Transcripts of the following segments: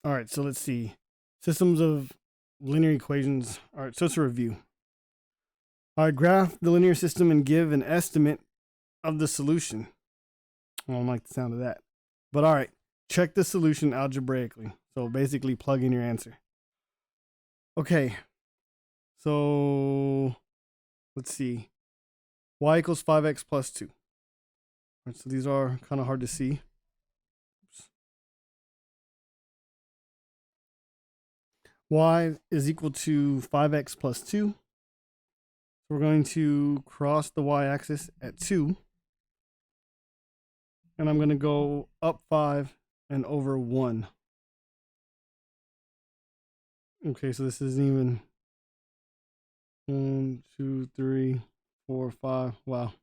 All right, so let's see. Systems of linear equations. All right, so it's a review. All right, graph the linear system and give an estimate of the solution. I don't like the sound of that. But all right, check the solution algebraically. So basically plug in your answer. Okay, so let's see. Y equals 5x plus 2. All right, so these are kind of hard to see. Oops. Y is equal to 5x plus 2. So we're going to cross the y-axis at 2. And I'm going to go up 5 and over 1. Okay, so this isn't even 1, 2, 3, 4, 5. Wow.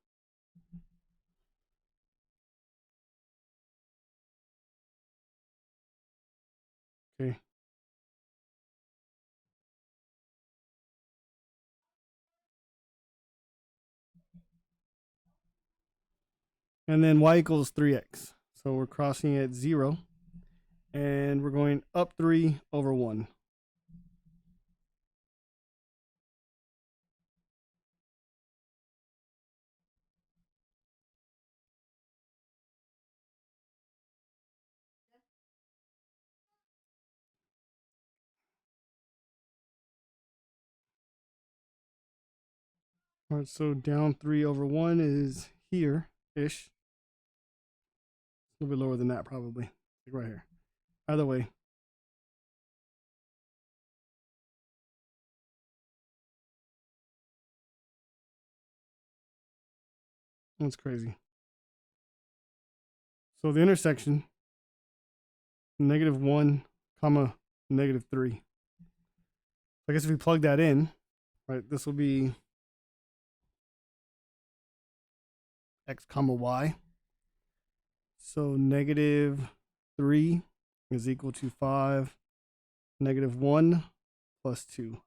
Okay. And then y equals 3x. So we're crossing at 0. And we're going up 3 over 1. All right, so down 3 over 1 is here-ish. A little bit lower than that, probably. Like right here. Either way. That's crazy. So the intersection, -1, comma, -3. I guess if we plug that in, right, this will be x comma y. So -3 is equal to 5, -1 plus 2.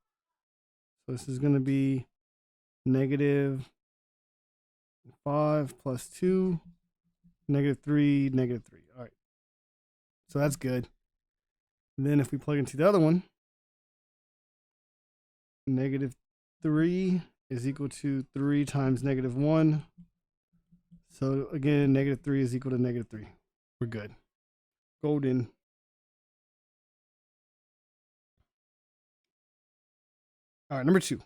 So this is going to be -5 plus 2, -3, -3. All right. So that's good. And then if we plug into the other one, -3 is equal to 3 times -1. So again, -3 is equal to -3. We're good. Golden. All right, number 2.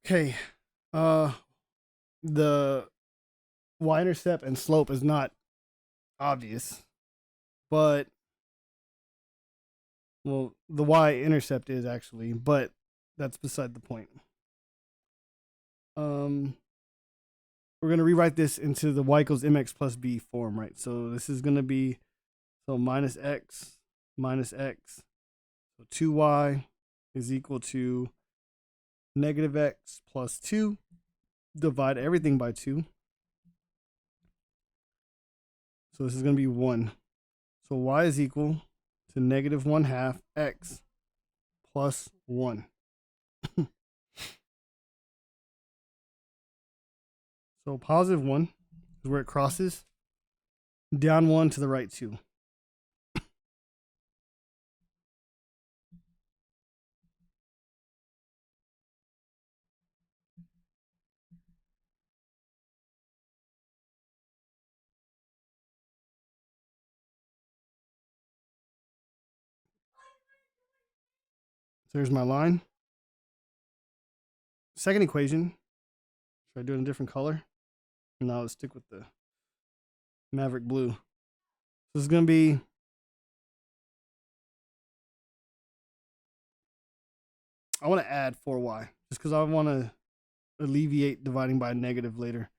Okay. The y-intercept and slope is not obvious, but well, the y-intercept is actually, but that's beside the point. We're going to rewrite this into the y equals mx plus b form, right? So this is going to be, so minus x minus x. So 2y is equal to -x plus 2. Divide everything by 2. So this is going to be 1. So y is equal to -1/2 x plus 1. So positive 1 is where it crosses. Down 1 to the right 2. So here's my line. Second equation. Should I do it in a different color? No, let's stick with the Maverick blue. So this is going to be I want to add 4y just because I want to alleviate dividing by a negative later.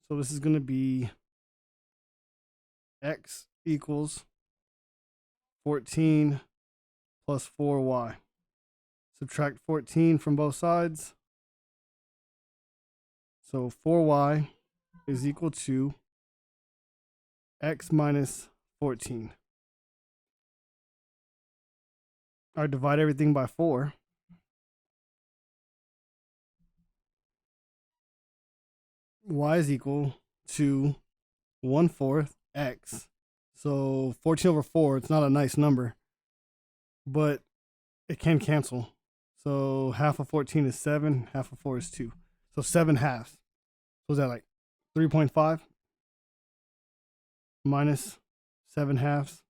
So this is going to be x equals 14 plus 4y. Subtract 14 from both sides. So 4y is equal to x minus 14. I divide everything by 4. y is equal to 1/4 x. So 14 over 4, it's not a nice number, but it can cancel. So half of 14 is 7, half of 4 is 2. So 7 halves. So is that like 3.5 minus 7 halves?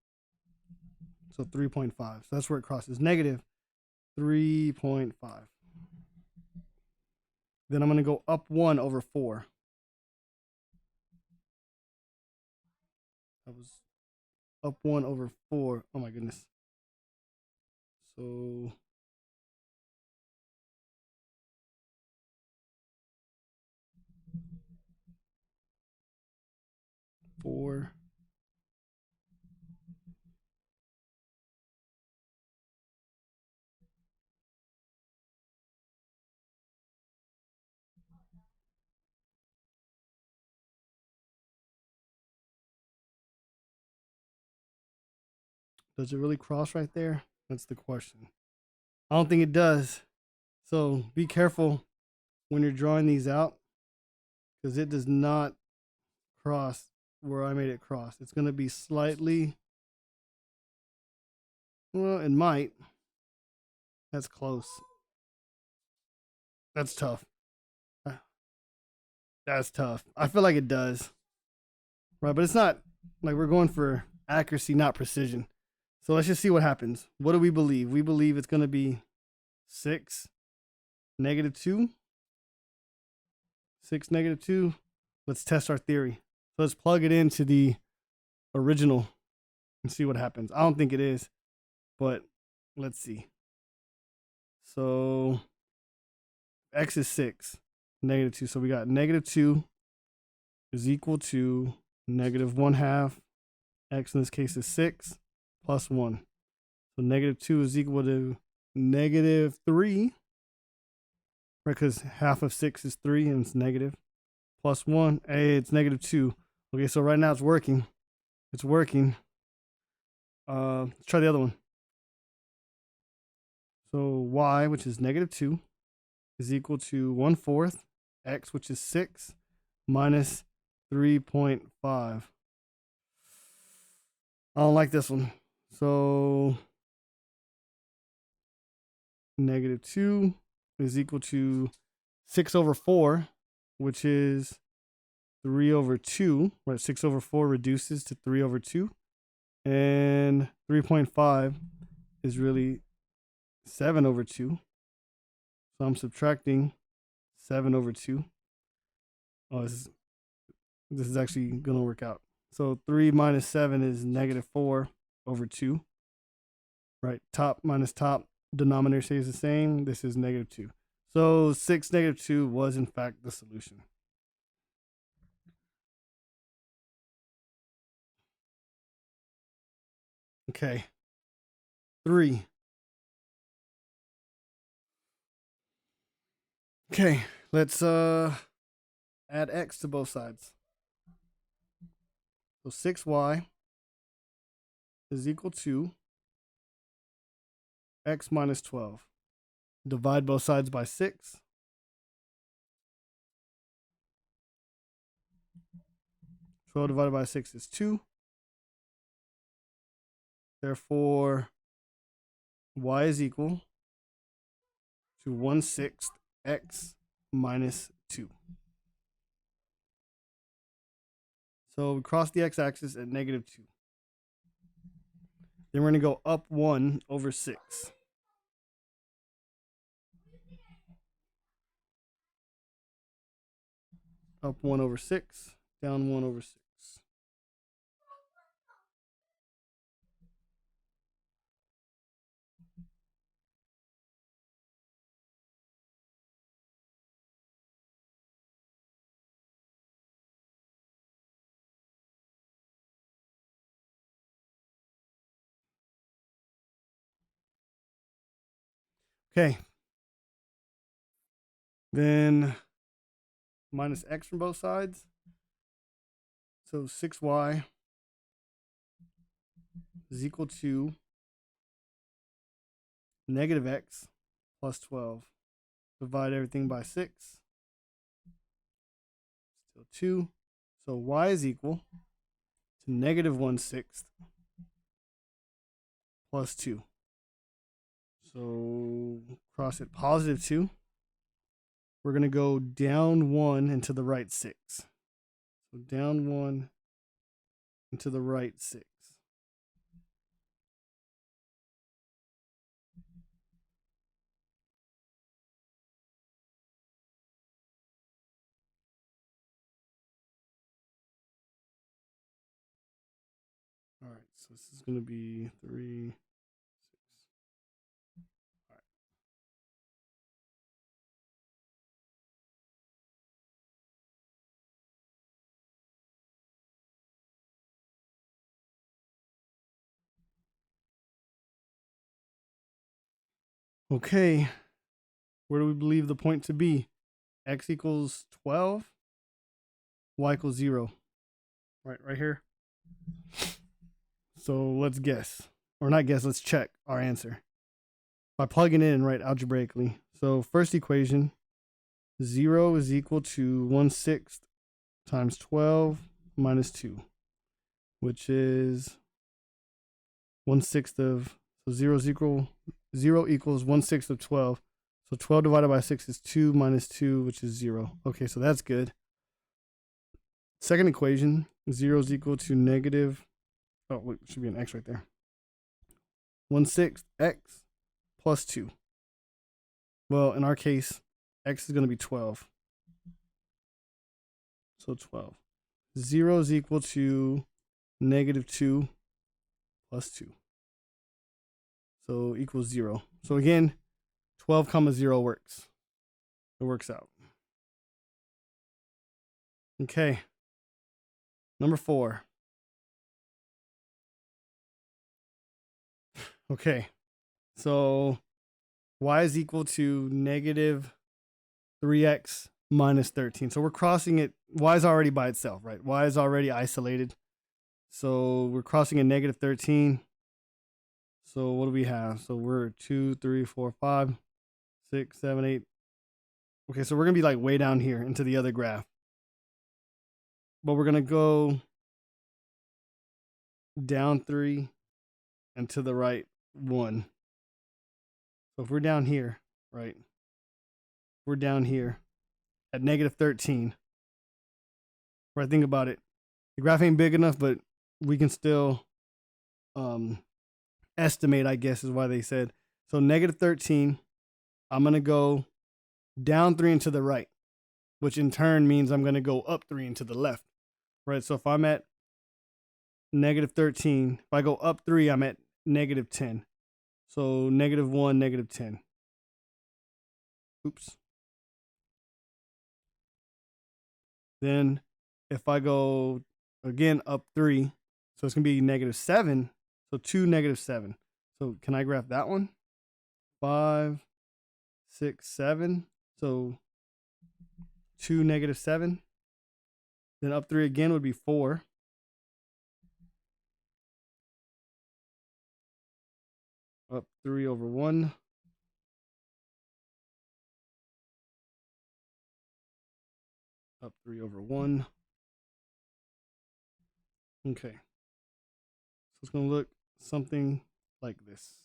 So 3.5. So that's where it crosses. Negative 3.5. Then I'm going to go up 1 over 4. That was up 1 over 4. Oh my goodness. So 4. Does it really cross right there? That's the question. I don't think it does. So be careful when you're drawing these out, because it does not cross where I made it cross. It's going to be slightly, well, it might. That's close. That's tough. That's tough. I feel like it does. Right, but it's not like we're going for accuracy, not precision. So let's just see what happens. What do we believe? We believe it's going to be 6, negative 2. 6, negative 2. Let's test our theory. So let's plug it into the original and see what happens. I don't think it is, but let's see. So x is 6, negative 2. So we got negative 2 is equal to negative 1/2. X in this case is 6 plus 1. So negative 2 is equal to negative 3. Right, because half of 6 is 3 and it's negative. Plus 1, hey, it's negative 2. Okay, so right now it's working. It's working. Let's try the other one. So y, which is negative 2, is equal to 1/4 x, which is 6, minus 3.5. I don't like this one. So negative 2 is equal to 6 over 4, which is 3 over 2. Right, 6 over 4 reduces to 3 over 2. And 3.5 is really 7 over 2. So I'm subtracting 7 over 2. Oh, this is actually going to work out. So 3 minus 7 is negative 4 over 2. Right, top minus top, denominator stays the same. This is negative 2. So 6, negative 2 was in fact the solution. Okay. 3. Okay, let's add x to both sides. So 6y is equal to x minus 12. Divide both sides by 6. Twelve divided by 6 is 2. Therefore, y is equal to 1/6 x minus 2. So we cross the x-axis at negative 2. Then we're going to go up 1 over 6. Up 1 over 6, down 1 over 6. Okay. Then minus x from both sides. So 6y is equal to negative x plus 12. Divide everything by 6. So 2. So y is equal to negative 1/6 plus 2. So cross it, positive 2. We're going to go down 1 and to the right 6. So down 1 and to the right 6. All right, so this is going to be 3, 6. All right. Okay, where do we believe the point to be? X equals 12, y equals 0. Right here. So let's guess, or not guess, let's check our answer by plugging it in right algebraically. So first equation, 0 is equal to 1/6 times 12 minus 2, which is 1/6 of, so 0 equals 1/6 of 12. So 12 divided by 6 is 2 minus 2, which is 0. Okay, so that's good. Second equation, 0 is equal to negative, oh, wait, should be an x right there. 1/6 x plus 2. Well, in our case, x is going to be 12. So 12. 0 is equal to negative 2 plus 2. So equals 0. So again, 12 comma 0 works. It works out. Okay. Number 4. Okay. So y is equal to negative 3x minus 13. So we're crossing it. Y is already by itself, right? Y is already isolated. So we're crossing a negative 13. So what do we have? So we're 2, 3, 4, 5, 6, 7, 8. Okay, so we're going to be like way down here into the other graph. But we're going to go down 3 and to the right 1. So if we're down here, right? We're down here at negative 13. Right, think about it. The graph ain't big enough, but we can still estimate, I guess is why they said. So negative 13, I'm going to go down 3 and to the right, which in turn means I'm going to go up 3 and to the left, right? So if I'm at negative 13, if I go up 3, I'm at negative 10. So negative 1, negative 10. Oops. Then if I go again up 3, so it's going to be negative 7. So 2, negative 7. So can I graph that one? 5, 6, 7. So 2, negative 7. Then up 3 again would be 4. Up 3 over 1. Up 3 over 1. Okay. So it's going to look something like this.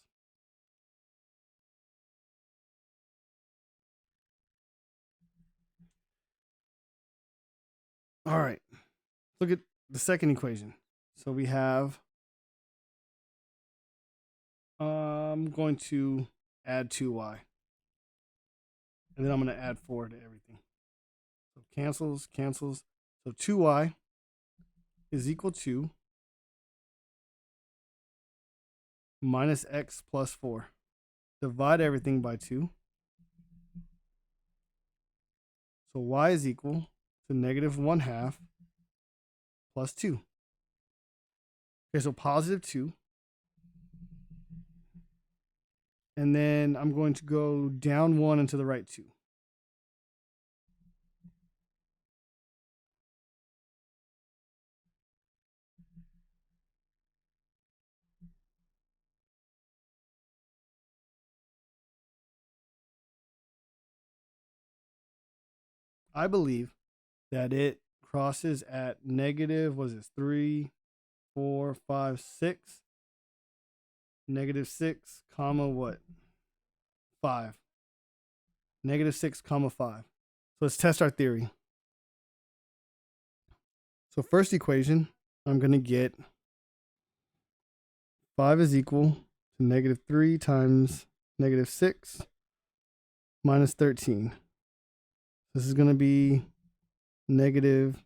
All right. Look at the second equation. So we have, I'm going to add 2y. And then I'm going to add 4 to everything. So cancels, cancels. So 2y is equal to minus x plus 4. Divide everything by 2. So y is equal to negative 1/2 plus 2. Okay, so positive 2. And then I'm going to go down 1 and to the right 2. I believe that it crosses at negative, what is this, 3, 4, 5, 6. Negative 6, comma what? 5. Negative 6, comma 5. So let's test our theory. So first equation, I'm going to get 5 is equal to negative 3 times negative 6 minus 13. This is going to be negative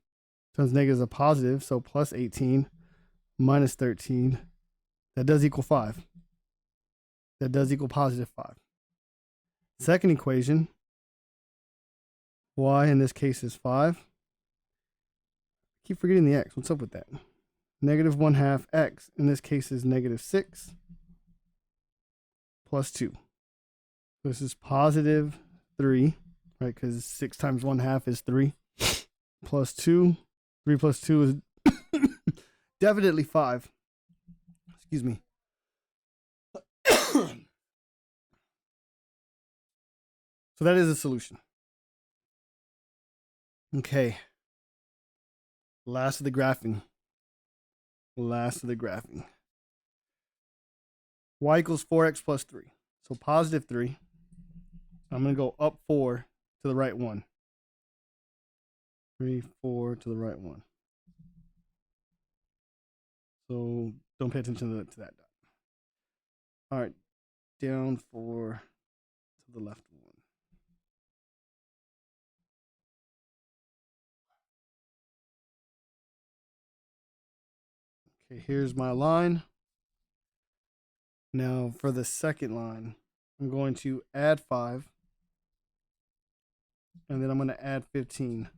times negative is a positive, so plus 18 minus 13. That does equal 5. That does equal positive 5. Second equation, y in this case is 5. Keep forgetting the x. What's up with that? Negative 1/2 x in this case is negative 6 plus 2. This is positive 3, right? Because 6 times 1/2 is 3. Plus 2. 3 plus 2 is definitely 5. Excuse me. So that is a solution. Okay. Last of the graphing. Y equals 4x plus 3. So positive 3. I'm going to go up 4 to the right 1. 3, 4 to the right 1. So don't pay attention to that dot. All right. Down 4 to the left 1. Okay, here's my line. Now for the second line, I'm going to add 5. And then I'm going to add 15.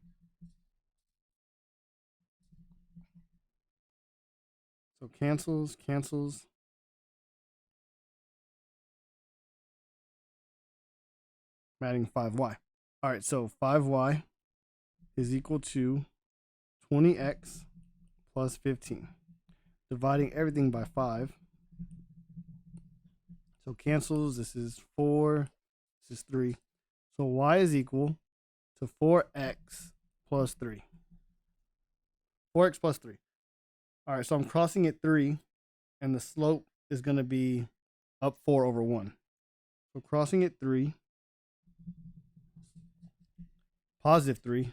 So cancels. I'm adding 5y. All right, so 5y is equal to 20x plus 15. Dividing everything by 5. So cancels. This is 4. This is 3. So y is equal to 4x plus 3. 4x plus 3. All right, so I'm crossing at 3, and the slope is going to be up 4 over 1. So crossing at 3, positive 3.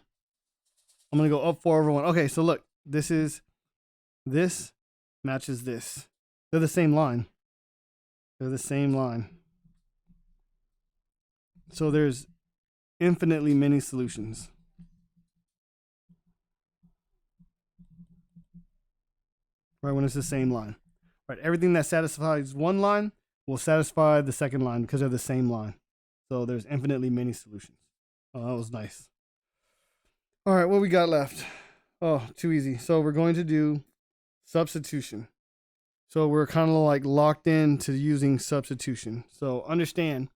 I'm going to go up 4 over 1. Okay, so look, this matches this. They're the same line. So there's infinitely many solutions. Right, when it's the same line. Right, everything that satisfies one line will satisfy the second line because they're the same line. So there's infinitely many solutions. Oh, that was nice. All right, what we got left? Oh, too easy. So we're going to do substitution. So we're kind of like locked into using substitution. So understand,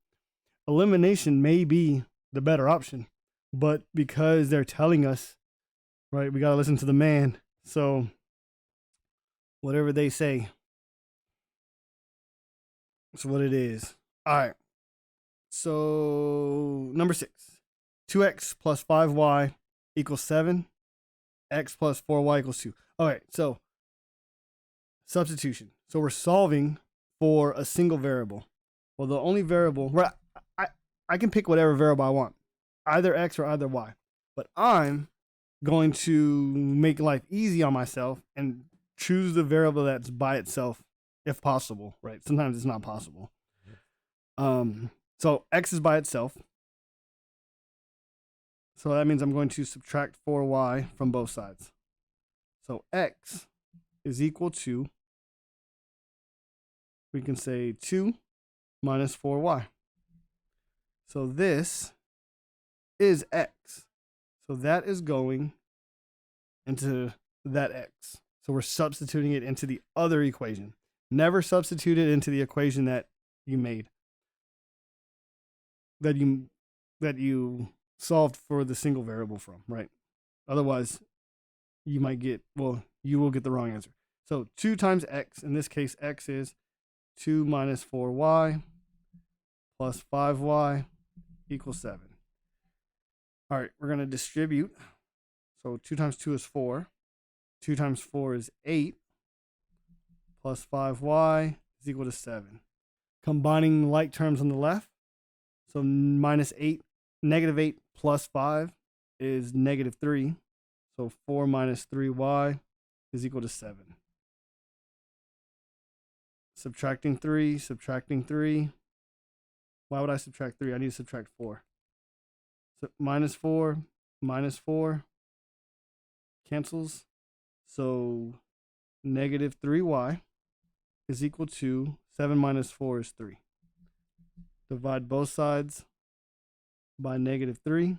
elimination may be the better option, but because they're telling us, right, we got to listen to the man. So whatever they say, that's what it is. All right. So number 6, 2x plus 5y equals 7. X plus 4y equals 2. All right. So substitution. So we're solving for a single variable. Well, the only variable, where I can pick whatever variable I want, either x or either y. But I'm going to make life easy on myself and choose the variable that's by itself, if possible, right? Sometimes it's not possible. So x is by itself. So that means I'm going to subtract 4y from both sides. So x is equal to, we can say 2 minus 4y. So this is x. So that is going into that x. So we're substituting it into the other equation. Never substitute it into the equation that you made, that you solved for the single variable from, right? Otherwise, you might get, well, you will get the wrong answer. So 2 times x, in this case, x is 2 minus 4y plus 5y equals 7. All right, we're going to distribute. So 2 times 2 is 4. 2 times 4 is 8. Plus 5y is equal to 7. Combining like terms on the left. So minus 8, negative 8 plus 5 is negative 3. So 4 minus 3y is equal to 7. Subtracting 3, subtracting 3. Why would I subtract 3? I need to subtract 4. So minus 4, minus 4 cancels. So negative 3y is equal to 7 minus 4 is 3. Divide both sides by negative 3.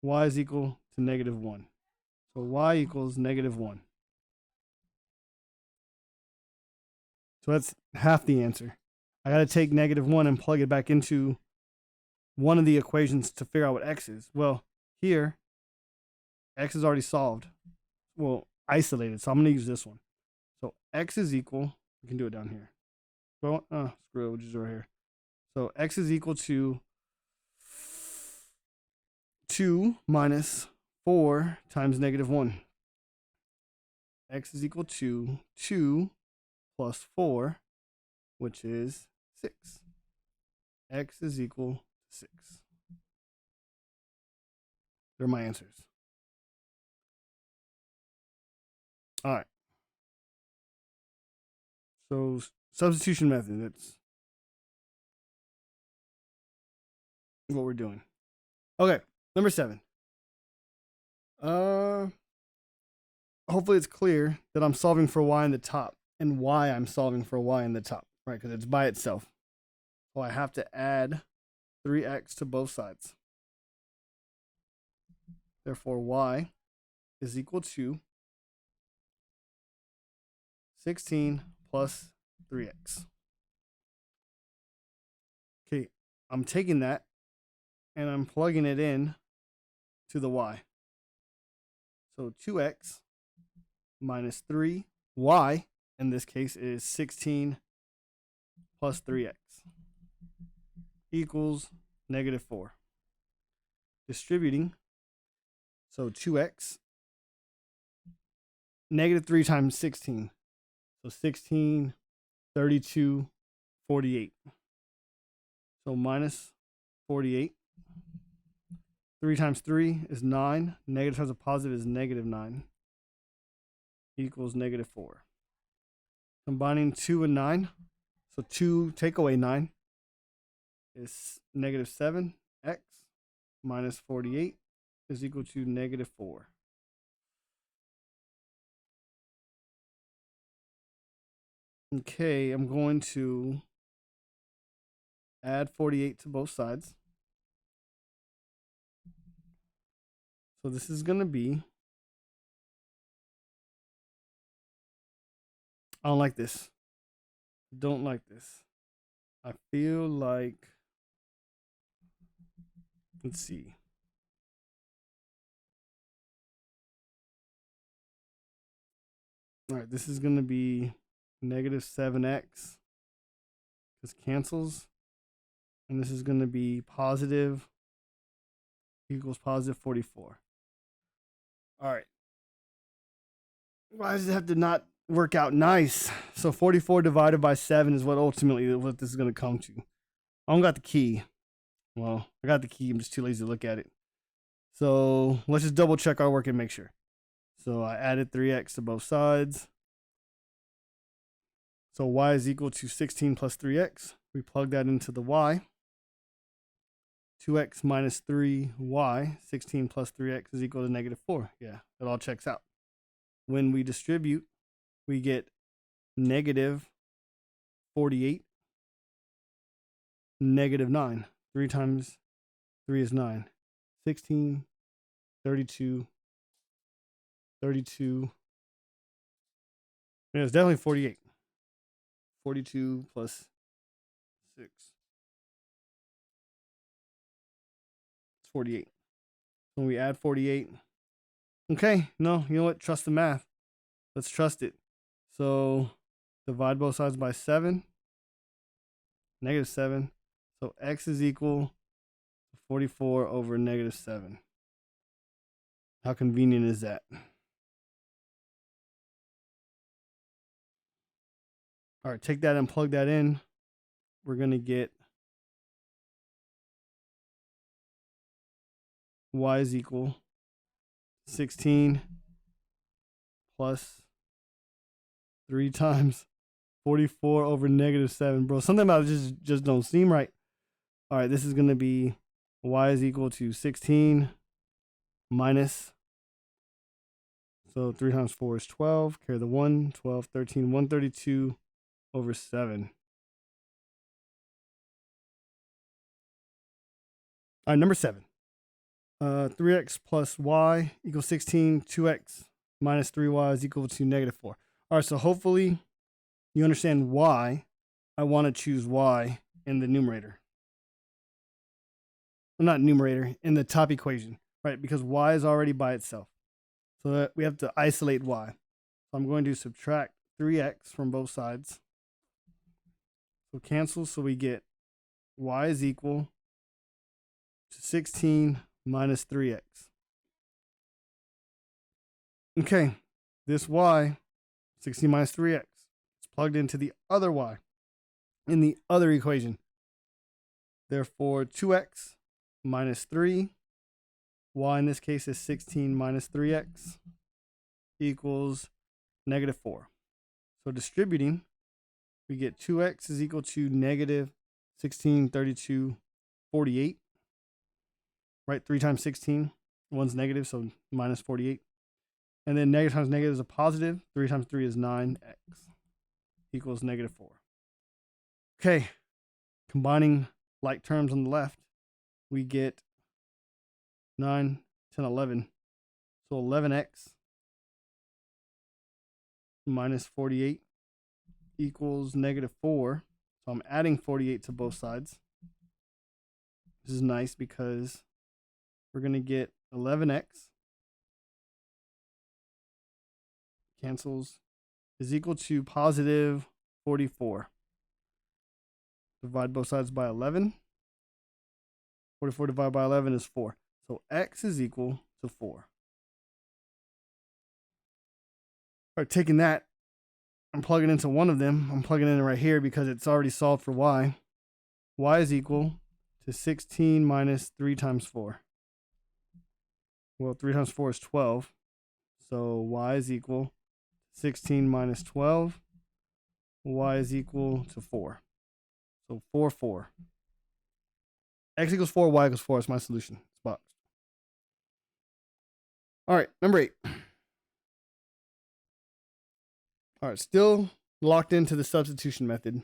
Y is equal to negative 1. So y equals negative 1. So that's half the answer. I got to take negative 1 and plug it back into one of the equations to figure out what x is. Well, here, x is already solved. Well, isolated. So I'm going to use this one. So x is equal, we can do it down here. Well, screw it, we'll just do it right here. So x is equal to 2 minus 4 times negative 1. X is equal to 2 plus 4, which is 6. X is equal to 6. They're my answers. All right. So substitution method, that's what we're doing. Okay, number 7. Hopefully it's clear that I'm solving for y in the top and why I'm solving for y in the top, right? Because it's by itself. So I have to add 3x to both sides. Therefore, y is equal to 16 plus 3x. Okay, I'm taking that and I'm plugging it in to the y. So 2x minus 3y, in this case, is 16 plus 3x equals negative 4. Distributing, so 2x, negative 3 times 16. So 16, 32, 48. So minus 48. 3 times 3 is 9. Negative times a positive is negative 9. Equals negative 4. Combining 2 and 9. So 2 take away 9 is negative 7. X minus 48 is equal to negative 4. Okay, I'm going to add 48 to both sides. So this is going to be, I don't like this. Don't like this. I feel like, let's see. All right, this is going to be negative 7x. This cancels. And this is going to be positive equals positive 44. All right. Why does it have to not work out nice? So 44 divided by 7 is what ultimately what this is going to come to. I don't got the key. Well, I got the key. I'm just too lazy to look at it. So let's just double check our work and make sure. So I added 3x to both sides. So y is equal to 16 plus 3x. We plug that into the y. 2x minus 3y, 16 plus 3x is equal to negative 4. Yeah, it all checks out. When we distribute, we get negative 48, negative 9. 3 times 3 is 9. 16, 32, 32. Yeah, it's definitely 48. 42 plus 6. 48. When we add 48, okay, no, you know what? Trust the math. Let's trust it. So divide both sides by 7, negative 7. So x is equal to 44 over negative 7. How convenient is that? All right, take that and plug that in. We're going to get y is equal 16 plus 3 times 44 over -7. Bro, something about it just don't seem right. All right, this is going to be y is equal to 16 minus, so 3 times 4 is 12. Carry the 1, 12, 13, 132 over 7. All right, number 7. 3x plus y equals 16. 2x minus 3y is equal to -4. All right, so hopefully you understand why I want to choose y in the numerator. Well, not numerator, in the top equation, right? Because y is already by itself. So that we have to isolate y. So I'm going to subtract 3x from both sides. So cancel, so we get y is equal to 16 minus 3x. Okay, this y, 16 minus 3x, is plugged into the other y in the other equation. Therefore, 2x minus 3, y in this case is 16 minus 3x, equals -4. So distributing, we get 2x is equal to negative 16, 32, 48. Right, 3 times 16, 1's negative, so minus 48. And then negative times negative is a positive. 3 times 3 is 9x equals -4. Okay, combining like terms on the left, we get 9, 10, 11. So 11x minus 48 equals -4. So I'm adding 48 to both sides. This is nice because we're going to get 11x cancels is equal to positive 44. Divide both sides by 11. 44 divided by 11 is 4. So x is equal to 4. All right, taking that, I'm plugging into one of them. I'm plugging in right here because it's already solved for y. Y is equal to 16 minus 3 times 4. Well, 3 times 4 is 12. So y is equal to 16 minus 12. Y is equal to 4. So 4, 4. X equals 4, y equals 4. It's my solution. It's boxed. All right, number 8. All right, still locked into the substitution method.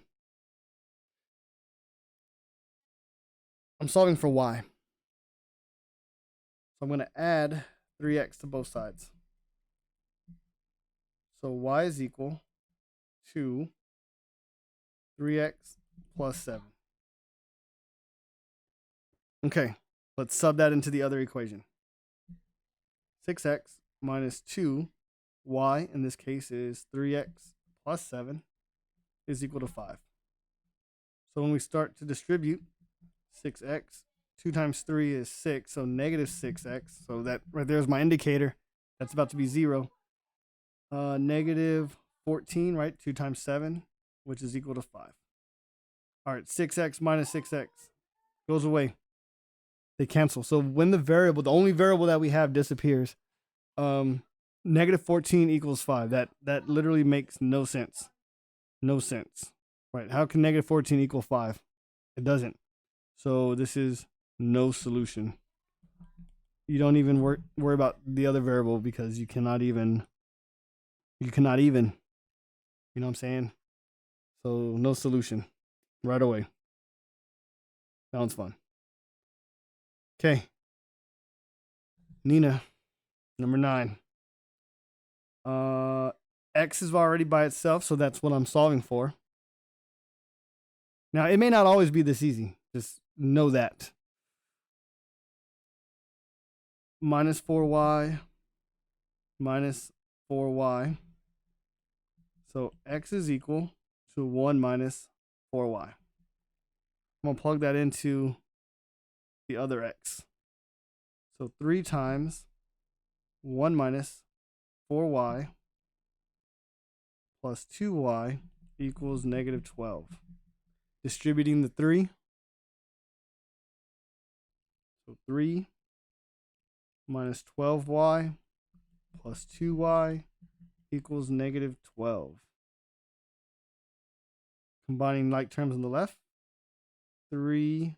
I'm solving for y. So I'm going to add 3x to both sides. So y is equal to 3x plus 7. Okay, let's sub that into the other equation. 6x minus 2, y in this case is 3x plus 7 is equal to 5. So when we start to distribute 6x, 2 times 3 is 6, so negative 6x. So that right there is my indicator. That's about to be 0. Negative 14, right? 2 times 7, which is equal to 5. All right, 6x minus 6x goes away. They cancel. So when the only variable that we have disappears, negative 14 equals 5. That literally makes no sense. No sense. Right? How can negative 14 equal 5? It doesn't. So this is no solution. You don't even worry about the other variable because you cannot even. You know what I'm saying? So no solution right away. That one's fun. Okay. Nina, number 9. X is already by itself, so that's what I'm solving for. Now, it may not always be this easy. Just know that. Minus 4y minus 4y. So x is equal to 1 minus 4y. I'm going to plug that into the other x. So 3 times 1 minus 4y plus 2y equals negative 12. Distributing the 3. So 3 minus 12y plus 2y equals negative 12. Combining like terms on the left. 3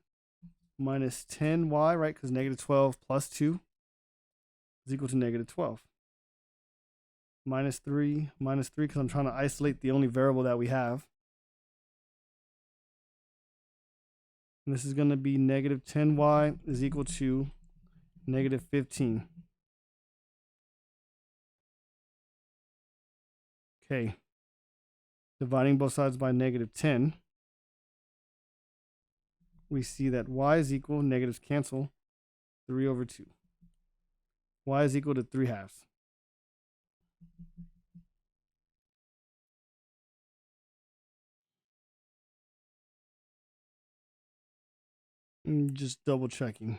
minus 10y, right? Because negative 12 plus 2 is equal to negative 12. Minus 3, because I'm trying to isolate the only variable that we have. And this is going to be negative 10y is equal to negative 15. Okay. Dividing both sides by negative 10. We see that y is equal, negatives cancel, 3 over 2. Y is equal to 3 halves. Just double checking.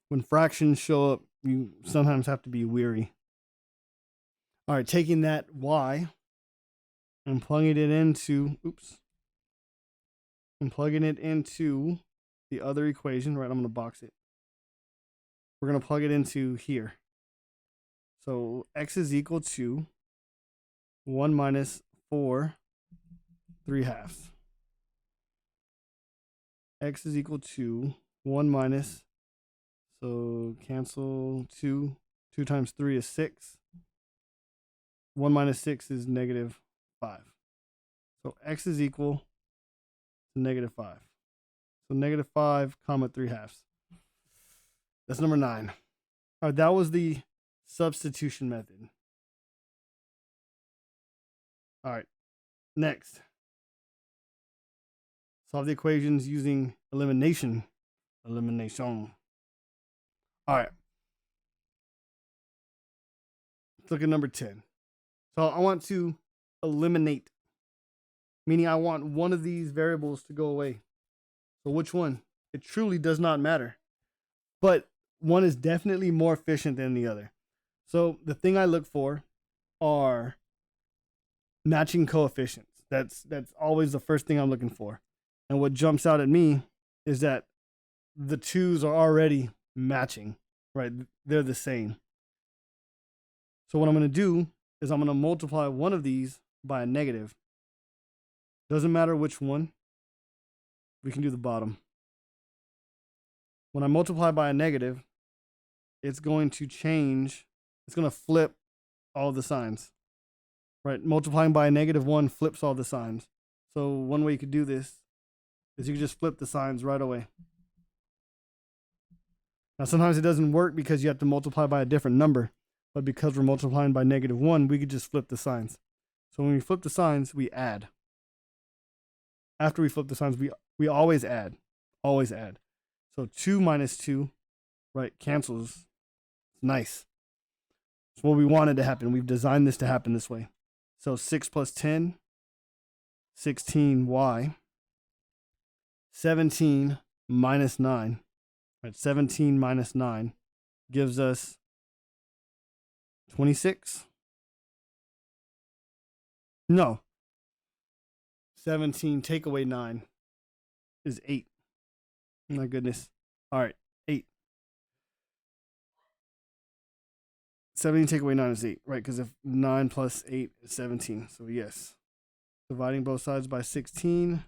When fractions show up, you sometimes have to be weary. All right, taking that y and plugging it into, and plugging it into the other equation, right? I'm going to box it. We're going to plug it into here. So x is equal to 1 minus 4, 3 halves. X is equal to 1 minus, so cancel 2. 2 times 3 is 6. 1 minus 6 is negative 5. So x is equal to negative 5. So negative 5 comma 3 halves. That's number 9. All right, that was the substitution method. All right, next. Solve the equations using elimination. Elimination. All right. Let's look at number 10. So I want to eliminate, meaning I want one of these variables to go away. So which one? It truly does not matter. But one is definitely more efficient than the other. So the thing I look for are matching coefficients. That's always the first thing I'm looking for. And what jumps out at me is that the 2's are already matching, right? They're the same. So what I'm going to do is I'm going to multiply one of these by a negative. Doesn't matter which one. We can do the bottom. When I multiply by a negative, it's going to change. It's going to flip all the signs, right? Multiplying by a negative 1 flips all the signs. So one way you could do this is you could just flip the signs right away. Now, sometimes it doesn't work because you have to multiply by a different number, but because we're multiplying by negative 1, we could just flip the signs. So when we flip the signs, we add. After we flip the signs, we always add. Always add. So 2 minus 2, right, cancels. Nice. It's what we wanted to happen. We've designed this to happen this way. So 6 plus 10, 16y. 17 minus 9. Right, 17 minus 9 gives us 26. No. 17 take away 9 is 8. My goodness. All right, 8. 17 take away 9 is 8, right? Because if 9 plus 8 is 17. So yes. Dividing both sides by 16.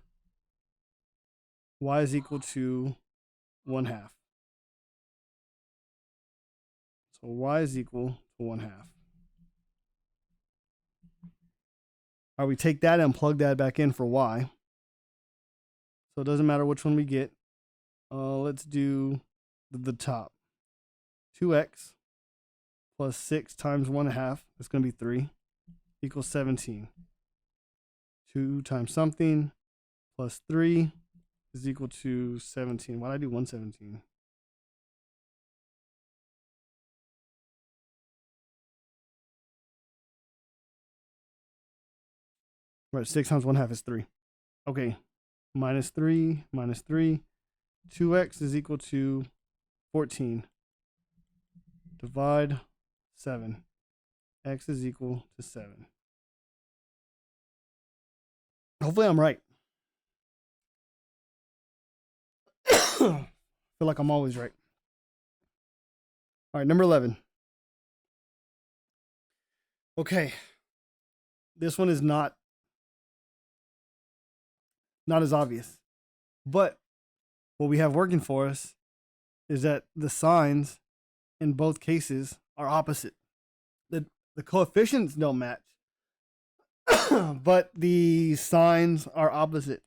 Y is equal to 1 half. So y is equal to 1 half. All right, we take that and plug that back in for y. So it doesn't matter which one we get. Let's do the top. 2x plus 6 times 1 half, that's going to be 3, equals 17. 2 times something plus 3 is equal to 17. Why did I do 117? Right, 6 times 1 half is 3. Okay, minus 3, minus 3. 2x is equal to 14. Divide 7. X is equal to 7. Hopefully I'm right. I feel like I'm always right. All right, number 11. Okay. This one is not as obvious. But what we have working for us is that the signs in both cases are opposite. The coefficients don't match, but the signs are opposite.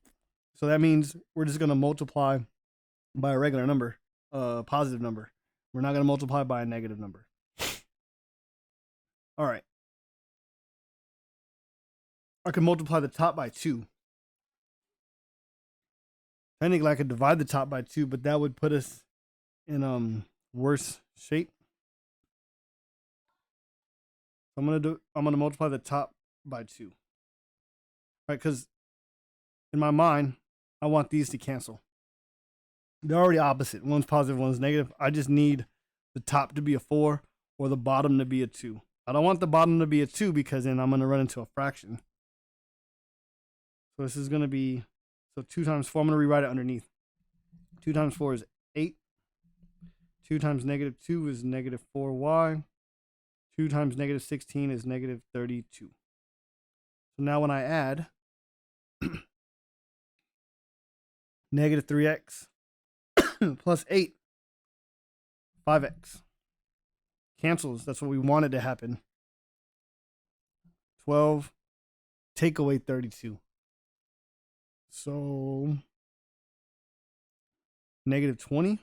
So that means we're just going to multiply by a regular number, a positive number. We're not going to multiply by a negative number. All right. I can multiply the top by 2. Technically, I could divide the top by 2, but that would put us in worse shape. So I'm gonna multiply the top by 2. Right, because in my mind, I want these to cancel. They're already opposite. One's positive, one's negative. I just need the top to be a 4 or the bottom to be a 2. I don't want the bottom to be a 2 because then I'm going to run into a fraction. So this is going to be, so 2 times 4, I'm going to rewrite it underneath. 2 times 4 is 8. 2 times negative 2 is negative 4y. 2 times negative 16 is negative 32. So now when I add negative 3x plus 8, 5x. Cancels. That's what we wanted to happen. 12, take away 32. So, negative 20.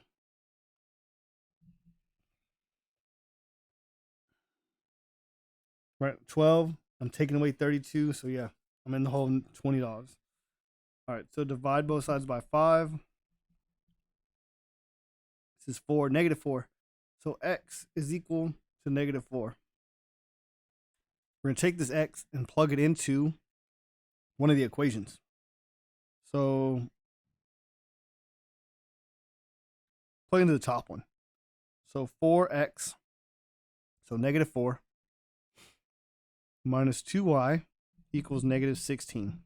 Right, 12. I'm taking away 32. So, yeah, I'm in the hole $20. All right, so divide both sides by 5. This is 4, negative 4. So x is equal to negative 4. We're going to take this x and plug it into one of the equations. So plug into the top one. So 4x, so negative 4, minus 2y equals negative 16.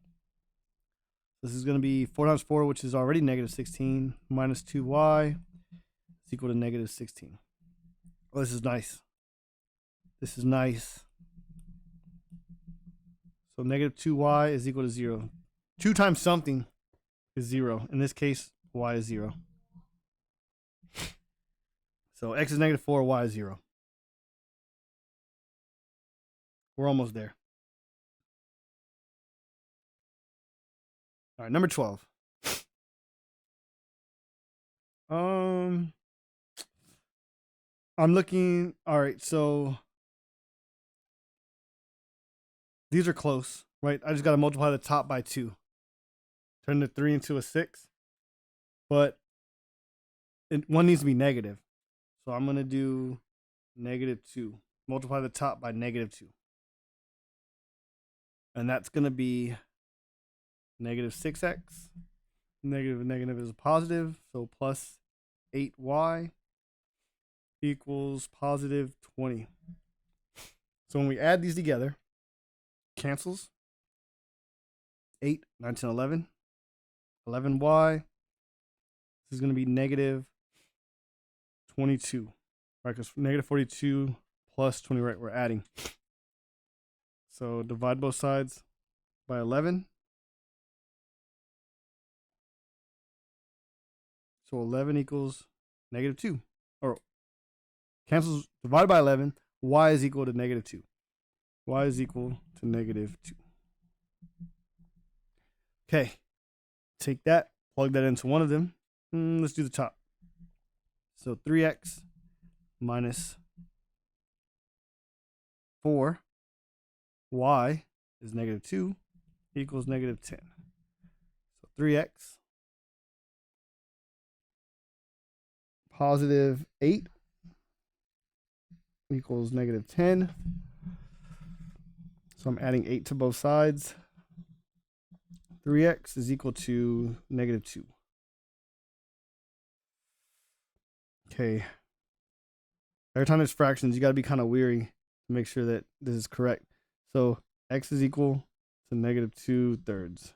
This is going to be 4 times 4, which is already negative 16, minus 2y is equal to negative 16. Oh, this is nice. This is nice. So negative 2y is equal to 0. 2 times something is 0. In this case, y is 0. So x is negative 4, y is 0. We're almost there. All right, number 12. I'm looking. All right, so these are close, right? I just got to multiply the top by 2. Turn the 3 into a 6. But one needs to be negative. So I'm going to do negative 2. Multiply the top by negative 2. And that's going to be negative 6x. Negative is a positive. So plus 8y equals positive 20. So when we add these together, cancels. 8, 9, 10, 11. 11y. This is going to be negative 22. Right, because negative 42 plus 20, right, we're adding. So divide both sides by 11. So 11 equals negative 2. Or cancels, divided by 11. Y is equal to negative 2. Y is equal to negative 2. Okay. Take that, plug that into one of them. Let's do the top. So 3x minus 4. Y is negative 2 equals negative 10. So 3x positive 8 equals negative 10. So I'm adding 8 to both sides. 3x is equal to negative 2. Okay. Every time there's fractions, you got to be kind of weary to make sure that this is correct. So x is equal to negative 2/3.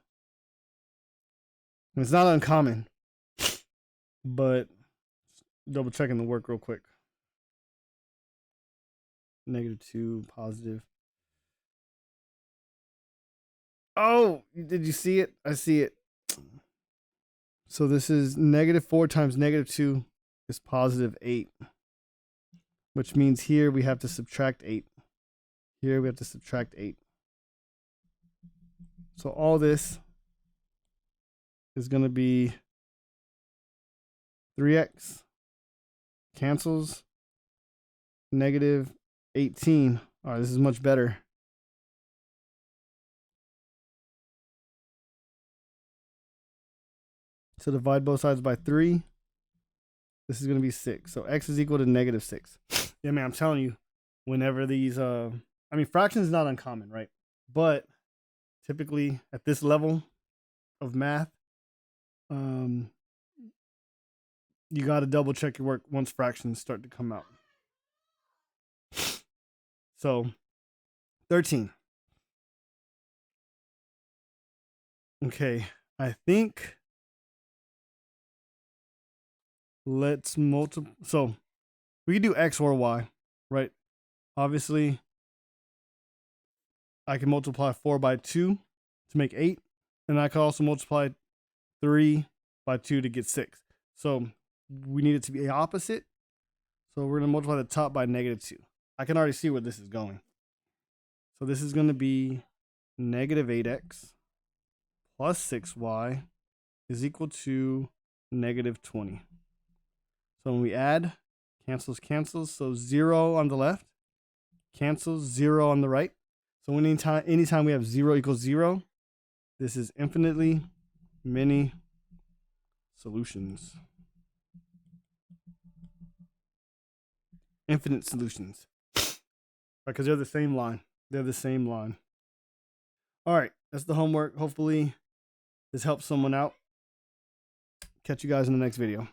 It's not uncommon, but double checking the work real quick. -2, positive. Oh, did you see it? I see it. So this is -4 times -2 is +8. Which means here we have to subtract 8. Here we have to subtract 8. So all this is going to be 3x cancels -18. All right, this is much better. So divide both sides by 3. This is going to be 6. So x is equal to -6. Yeah, man, I'm telling you, whenever these, I mean, fractions is not uncommon, right? But typically at this level of math, you got to double check your work once fractions start to come out. So 13. Okay, I think let's multiply. So we can do x or y, right? Obviously, I can multiply 4 by 2 to make 8. And I can also multiply 3 by 2 to get 6. So we need it to be opposite. So we're going to multiply the top by -2. I can already see where this is going. So this is going to be -8x plus 6y is equal to -20. So when we add, cancels. So 0 on the left, cancels, 0 on the right. So anytime we have 0 equals 0, this is infinitely many solutions. Infinite solutions. Because they're the same line. They're the same line. All right, that's the homework. Hopefully this helps someone out. Catch you guys in the next video.